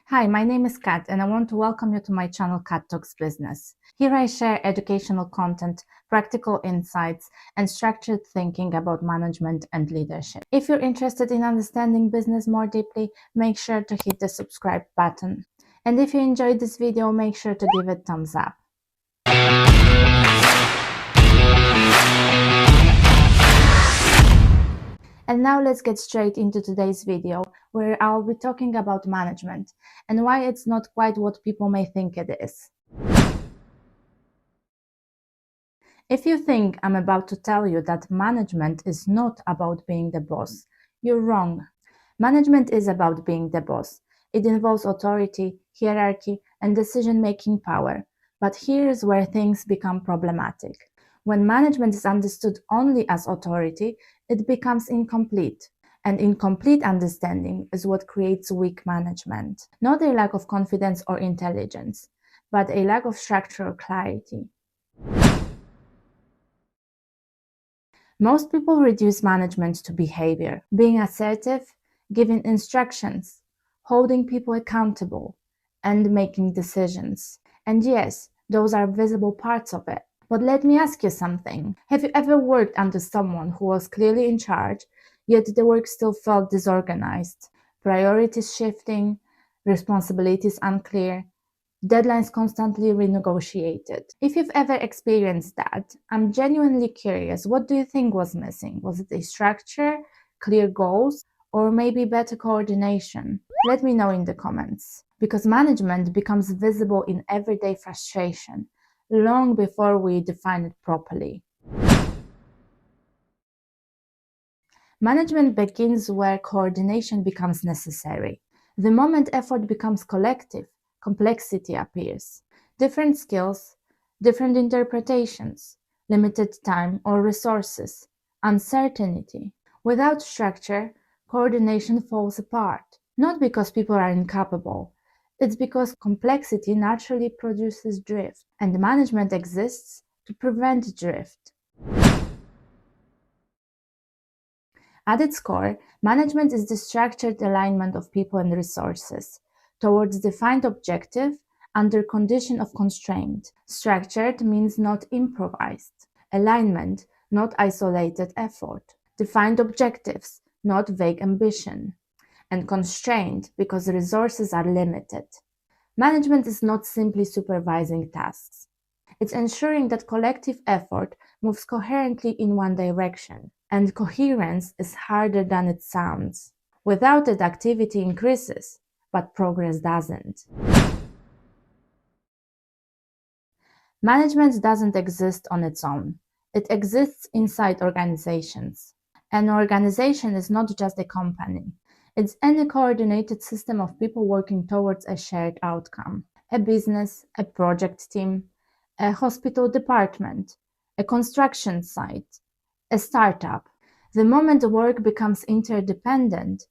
Hi, my name is Kat and I want to welcome you to my channel Kat Talks Business. Here I share educational content, practical insights, and structured thinking about management and leadership. If you're interested in understanding business more deeply, make sure to hit the subscribe button. And if you enjoyed this video, make sure to give it a thumbs up. And now let's get straight into today's video, where I'll be talking about management and why it's not quite what people may think it is. If you think I'm about to tell you that management is not about being the boss, you're wrong. Management is about being the boss. It involves authority, hierarchy, and decision-making power. But here's where things become problematic. When management is understood only as authority, it becomes incomplete. And incomplete understanding is what creates weak management. Not a lack of confidence or intelligence, but a lack of structural clarity. Most people reduce management to behavior, being assertive, giving instructions, holding people accountable, and making decisions. And yes, those are visible parts of it. But let me ask you something. Have you ever worked under someone who was clearly in charge, yet the work still felt disorganized, priorities shifting, responsibilities unclear, deadlines constantly renegotiated? If you've ever experienced that, I'm genuinely curious, what do you think was missing? Was it a structure, clear goals, or maybe better coordination? Let me know in the comments. Because management becomes visible in everyday frustration, long before we define it properly. Management begins where coordination becomes necessary. The moment effort becomes collective, complexity appears. Different skills, different interpretations, limited time or resources, uncertainty. Without structure, coordination falls apart. Not because people are incapable, it's because complexity naturally produces drift, and management exists to prevent drift. At its core, management is the structured alignment of people and resources towards defined objective under condition of constraint. Structured means not improvised. Alignment, not isolated effort. Defined objectives, not vague ambition. And constrained because resources are limited. Management is not simply supervising tasks. It's ensuring that collective effort moves coherently in one direction, and coherence is harder than it sounds. Without it, activity increases, but progress doesn't. Management doesn't exist on its own. It exists inside organizations. An organization is not just a company. It's any coordinated system of people working towards a shared outcome. A business, a project team, a hospital department, a construction site, a startup. The moment the work becomes interdependent,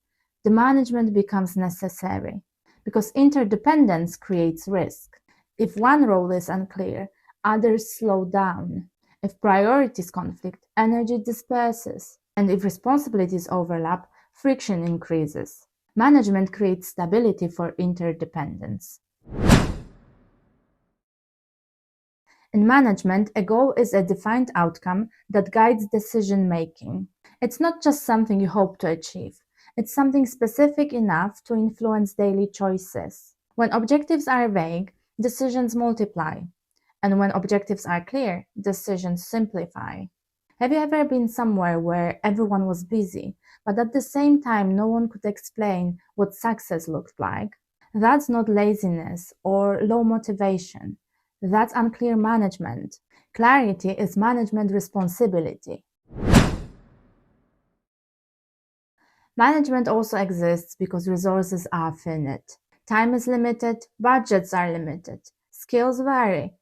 the management becomes necessary, because interdependence creates risk. If one role is unclear, others slow down. If priorities conflict, energy disperses. And if responsibilities overlap, friction increases. Management creates stability for interdependence. In management, a goal is a defined outcome that guides decision-making. It's not just something you hope to achieve. It's something specific enough to influence daily choices. When objectives are vague, decisions multiply. And when objectives are clear, decisions simplify. Have you ever been somewhere where everyone was busy, but at the same time no one could explain what success looked like? That's not laziness or low motivation. That's unclear management. Clarity is management responsibility. Management also exists because resources are finite. Time is limited, budgets are limited, skills vary,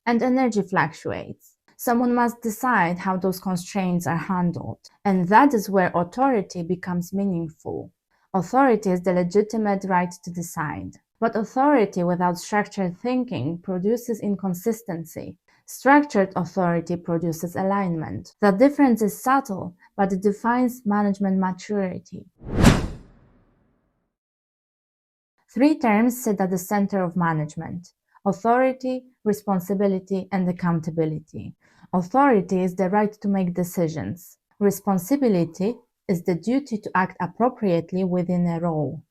and energy fluctuates. Someone must decide how those constraints are handled, and that is where authority becomes meaningful. Authority is the legitimate right to decide. But authority without structured thinking produces inconsistency. Structured authority produces alignment. The difference is subtle, but it defines management maturity. Three terms sit at the center of management: authority, responsibility, and accountability. Authority is the right to make decisions. Responsibility is the duty to act appropriately within a role.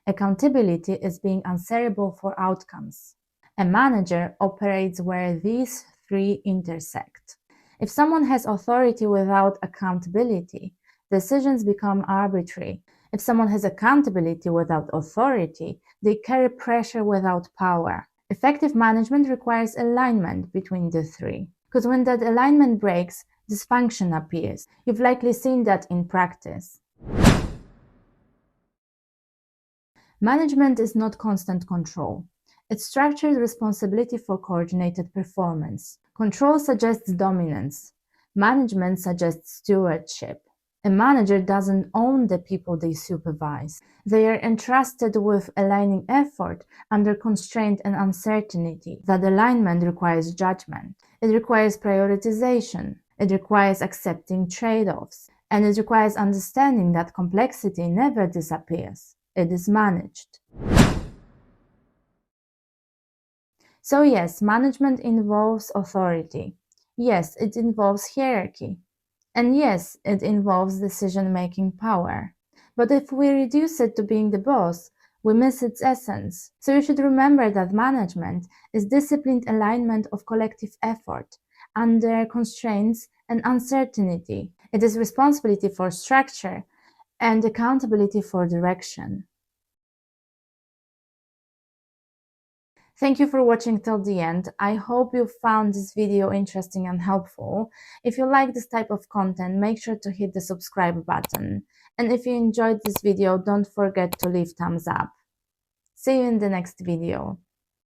Accountability is being answerable for outcomes. A manager operates where these three intersect. If someone has authority without accountability, decisions become arbitrary. If someone has accountability without authority, they carry pressure without power. Effective management requires alignment between the three, because when that alignment breaks, dysfunction appears. You've likely seen that in practice. Management is not constant control. It's structured responsibility for coordinated performance. Control suggests dominance. Management suggests stewardship. A manager doesn't own the people they supervise. They are entrusted with aligning effort under constraint and uncertainty. That alignment requires judgment. It requires prioritization. It requires accepting trade-offs. And it requires understanding that complexity never disappears. It is managed. So yes, management involves authority. Yes, it involves hierarchy. And yes, it involves decision-making power. But if we reduce it to being the boss, we miss its essence. So you should remember that management is disciplined alignment of collective effort under constraints and uncertainty. It is responsibility for structure and accountability for direction. Thank you for watching till the end. I hope you found this video interesting and helpful. If you like this type of content, make sure to hit the subscribe button. And if you enjoyed this video, don't forget to leave thumbs up. See you in the next video.